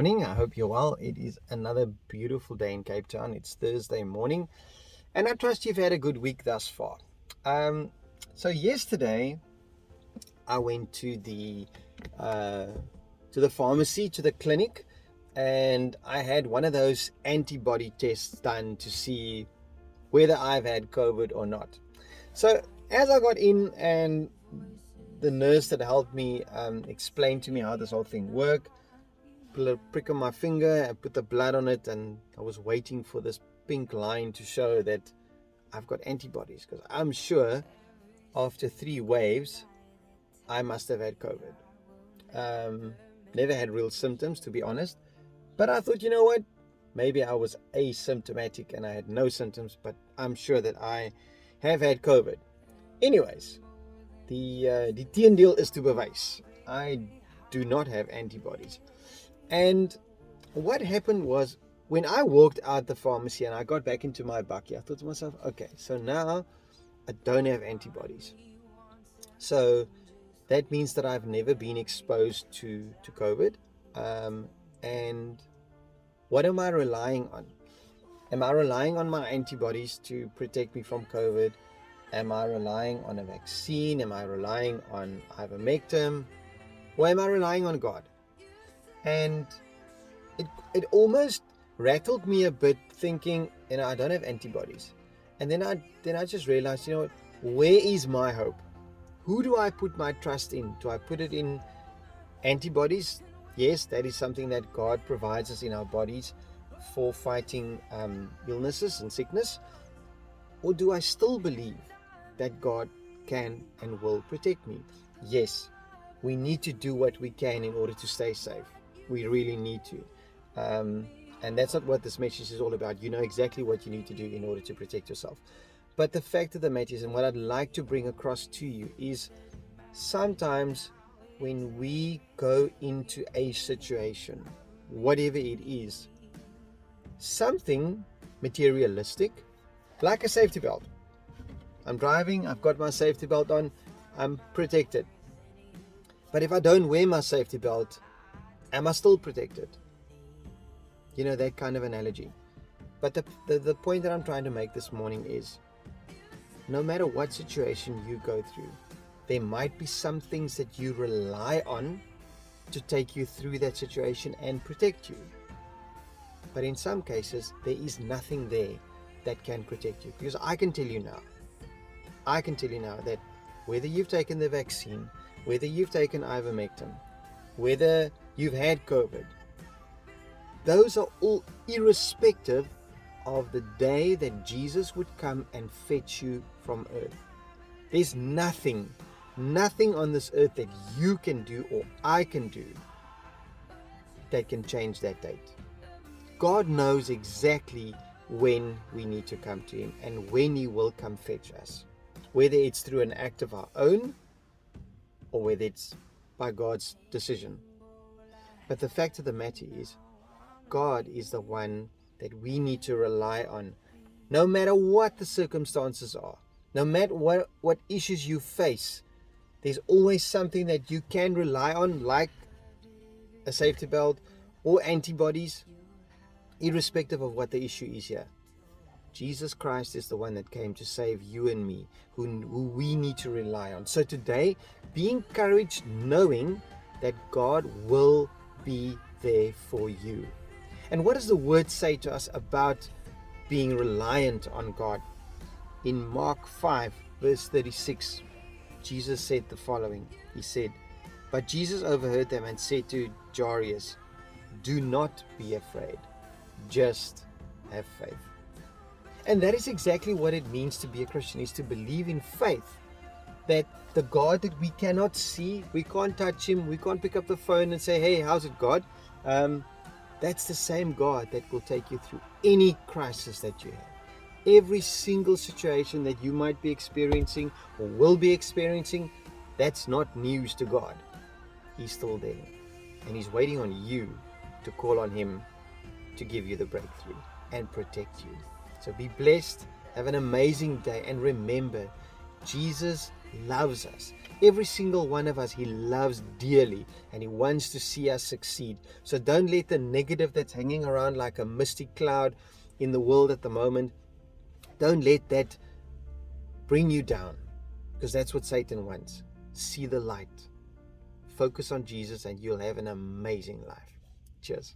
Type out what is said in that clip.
morning. I hope you're well. It is another beautiful day in Cape Town. It's Thursday morning, and I trust you've had a good week thus far. So yesterday I went uh, to the pharmacy, to the clinic, and I had one of those antibody tests done to see whether I've had COVID or not. So as I got in, and the nurse that helped me explained to me how this whole thing worked, put a prick on my finger and put the blood on it, and I was waiting for this pink line to show that I've got antibodies, because I'm sure after 3 waves I must have had COVID. Never had real symptoms, to be honest, but I thought, you know what, maybe I was asymptomatic and I had no symptoms, but I'm sure that I have had COVID. Anyways, die teendeel is te bewys. I do not have antibodies. And what happened was, when I walked out the pharmacy and I got back into my bakkie, I thought to myself, okay, so now I don't have antibodies. So that means that I've never been exposed to COVID. And what am I relying on? Am I relying on my antibodies to protect me from COVID? Am I relying on a vaccine? Am I relying on ivermectin? Or am I relying on God? And it almost rattled me a bit, thinking, I don't have antibodies. And then I just realized, where is my hope? Who do I put my trust in? Do I put it in antibodies? Yes, that is something that God provides us in our bodies for fighting illnesses and sickness. Or do I still believe that God can and will protect me? Yes, we need to do what we can in order to stay safe. We really need to. And that's not what this message is all about. You know exactly what you need to do in order to protect yourself. But the fact of the matter is, and what I'd like to bring across to you, is sometimes when we go into a situation, whatever it is, something materialistic, like a safety belt. I'm driving, I've got my safety belt on, I'm protected. But if I don't wear my safety belt, am I still protected? That kind of analogy. But the point that I'm trying to make this morning is, no matter what situation you go through, there might be some things that you rely on to take you through that situation and protect you. But in some cases, there is nothing there that can protect you. Because I can tell you now that whether you've taken the vaccine, whether you've taken ivermectin, whether you've had COVID, those are all irrespective of the day that Jesus would come and fetch you from earth. There's nothing on this earth that you can do or I can do that can change that date. God knows exactly when we need to come to Him and when He will come fetch us, whether it's through an act of our own or whether it's by God's decision. But the fact of the matter is, God is the one that we need to rely on, no matter what the circumstances are, no matter what issues you face. There's always something that you can rely on, like a safety belt or antibodies, irrespective of what the issue is here. Jesus Christ is the one that came to save you and me, who we need to rely on. So today, be encouraged knowing that God will be there for you. And what does the word say to us about being reliant on God? In Mark 5, verse 36, Jesus said the following. He said, "But Jesus overheard them and said to Jairus, 'Do not be afraid, just have faith.'" And that is exactly what it means to be a Christian, is to believe in faith that the God that we cannot see, we can't touch Him, we can't pick up the phone and say, "Hey, how's it, God?" That's the same God that will take you through any crisis that you have. Every single situation that you might be experiencing or will be experiencing, that's not news to God. He's still there. And He's waiting on you to call on Him to give you the breakthrough and protect you. So be blessed. Have an amazing day. And remember, Jesus loves us. Every single one of us, He loves dearly, and He wants to see us succeed. So don't let the negative that's hanging around like a misty cloud in the world at the moment, don't let that bring you down, because that's what Satan wants. See the light. Focus on Jesus and you'll have an amazing life. Cheers.